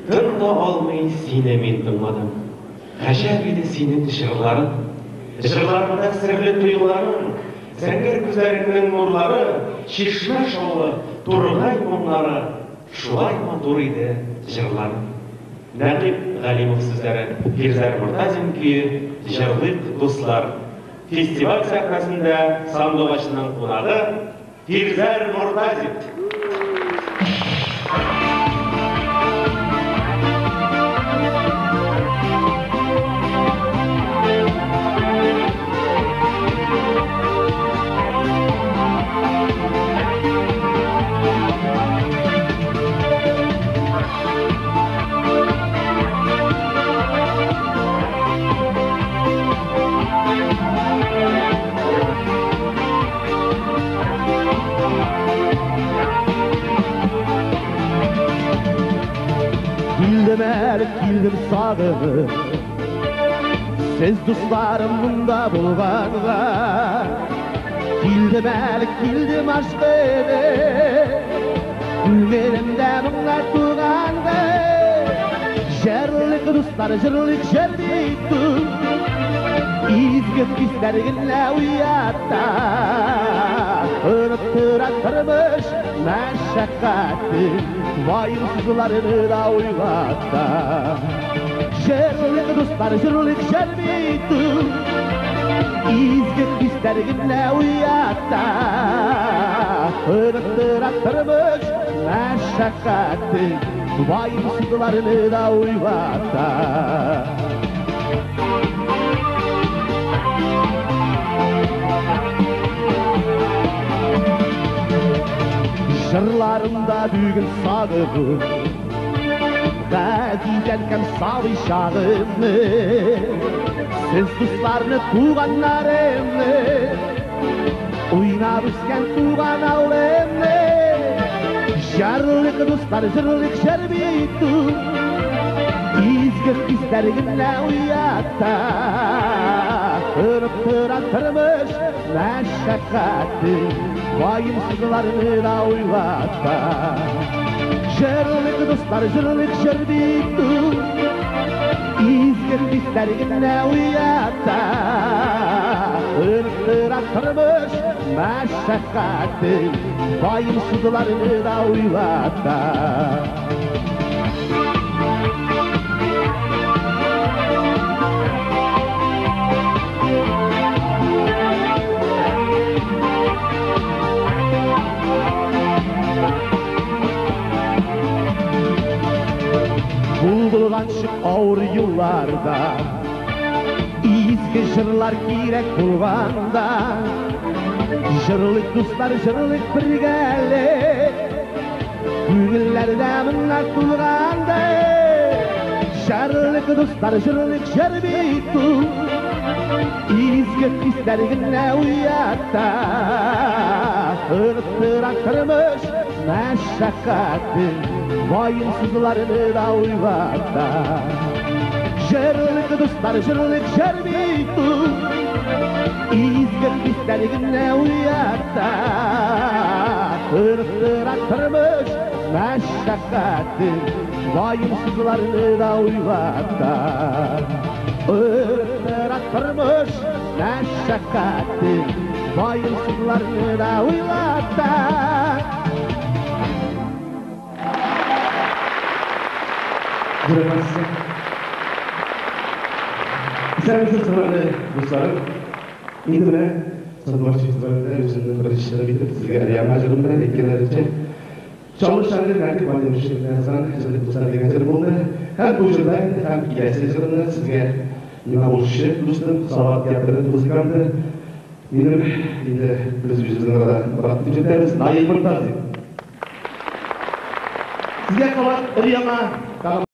Тыңда алмай сені мен тыңладым. Ғажап еді сенің жырларың, жырларында сірлі тұйғыларың, зәңгір көздеріңнің нұрлары, шешме жолы тұрғай мұңлары, шулай матур еді жырларың. Нәқип Ғалимов сөздері, Фирзар Мұртазин күйі, жырлық достар. Фестиваль сахнасында сандуғашының қонағы Фирзар Мұртазин. Келдім әлі келдім сағынып, сіз достарым мұнда болғанға. Келдім әлі келдім ашқыны, күлгенімді мұңа туғанға. Жерлік достар жырлық жердейді, изгіп кестергіне ұятта. Үніп тұратырмыш мәшәққаты, вайымсызларыны да ойлатта. Жерлік достар жырлық жердейді, изгіп кестергіне ұятта. Үніп тұратырмыш мәшәққаты, вайымсызларыны да ойлатта. Жырларымда бүгін сағығым, ғазиден кәм сауи шағымны, сіз достарны туғанларымны, ойнап өскен туған ауылымны. Жарлық достар жырлық жербейді, изгір кестергіне ұятта. Үріп тұратырмыш мәшәққаты, вайымсызларыны да ойлатта. Жырлық достар жырлық жербейді, изгір кестергіне ұятта. Үріп тұратырмыш мәшәққаты, вайымсызларыны да ойлатта. Бұлғаншық ауыр юлларда, изгі жырлар керек болғанда. Жырлық достар жырлық біргәлі, көңіллерді мұңа туғанда. Жырлық достар жырлық жербейді, изгі кестергіне ұятта. Үніп тұратырмыш мәшәққаты, вайымсызларыны да ойлатта. Жырлық достар жырлық жербейді, изгі кестергіне ұятта. Үніп тұратырмыш мәшәққаты, вайымсызларыны да ойлатта. Үніп тұратырмыш мәшәққаты, вайымсызларыны да ойлатта. Göremezsin. Sen sırrını dostlarım, İndine Sandıvaş Festivalinde özünün bir işleri bitip sizge arayama acılımda ekkenlerce çalışanı nerede bandırmışlıktan sonra hazırlık dostlar degencer buldu. Hem bu yılda hem ilesi yılında sizge nima oluşu dostum, salavat teatrı, muzikandı. Benim indi biz yüzünden kadar bıraktım cündemiz, Nail Murtazin. Sizge kalan Riyama